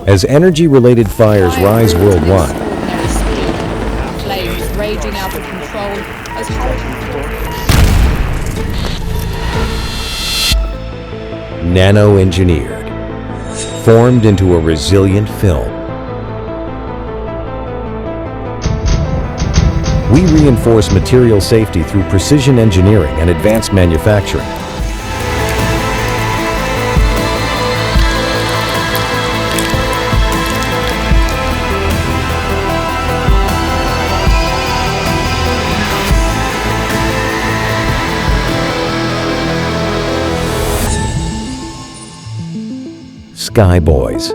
As energy-related fires rise worldwide, Flames raging out of control as nano-engineered, formed into a resilient film. We reinforce material safety through precision engineering and advanced manufacturing. Skyboys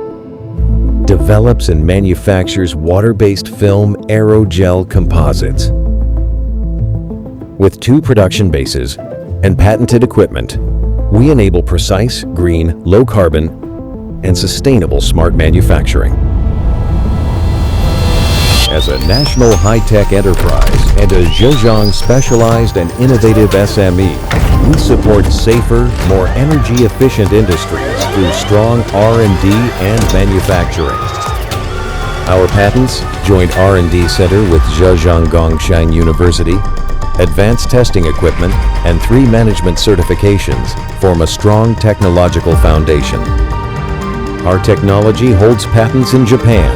develops and manufactures water-based film Aerogel composites. With 2 production bases and patented equipment, we enable precise, green, low-carbon, and sustainable smart manufacturing. As a national high-tech enterprise and a Zhejiang specialized and innovative SME, we support safer, more energy-efficient industries through strong R&D and manufacturing. Our patents, joint R&D center with Zhejiang Gongshan University, advanced testing equipment, and 3 management certifications form a strong technological foundation. Our technology holds patents in Japan,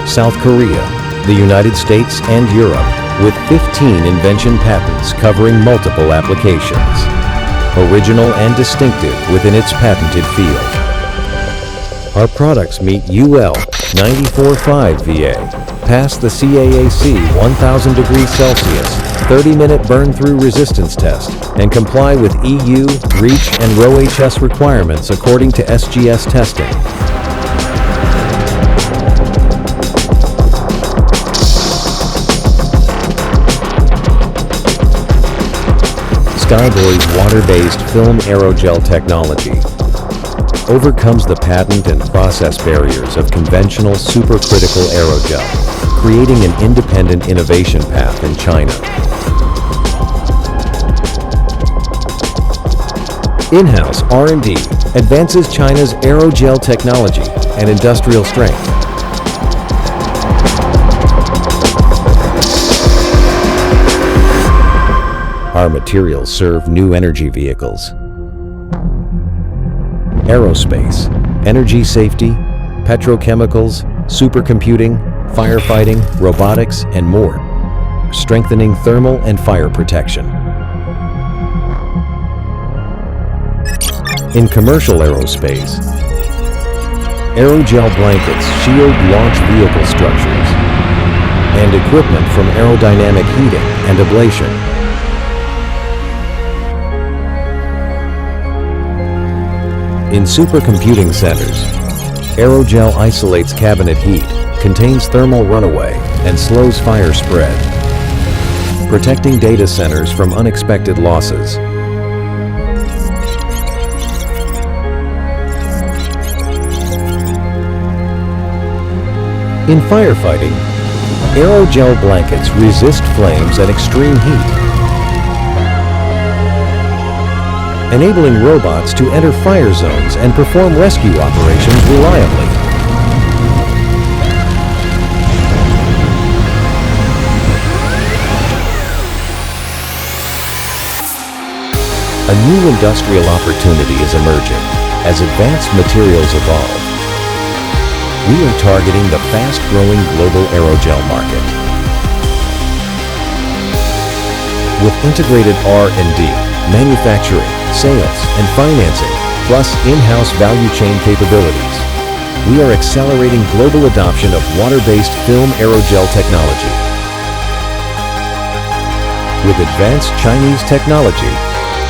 South Korea, the United States, and Europe, with 15 invention patents covering multiple applications, original and distinctive within its patented field. Our products meet UL94-5VA, pass the CAAC 1000 degrees Celsius 30-minute burn-through resistance test, and comply with EU, REACH, and RoHS requirements according to SGS testing. Skyboys water-based film aerogel technology overcomes the patent and process barriers of conventional supercritical aerogel, creating an independent innovation path in China. In-house R&D advances China's aerogel technology and industrial strength. Our materials serve new energy vehicles, aerospace, energy safety, petrochemicals, supercomputing, firefighting, robotics, and more, strengthening thermal and fire protection. In commercial aerospace, aerogel blankets shield launch vehicle structures and equipment from aerodynamic heating and ablation. In supercomputing centers, aerogel isolates cabinet heat, contains thermal runaway, and slows fire spread, protecting data centers from unexpected losses. In firefighting, aerogel blankets resist flames and extreme heat, enabling robots to enter fire zones and perform rescue operations reliably. A new industrial opportunity is emerging as advanced materials evolve. We are targeting the fast-growing global aerogel market. With integrated R&D, manufacturing, sales, and financing, plus in-house value chain capabilities, we are accelerating global adoption of water-based film aerogel technology. With advanced Chinese technology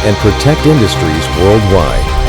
and protect industries worldwide.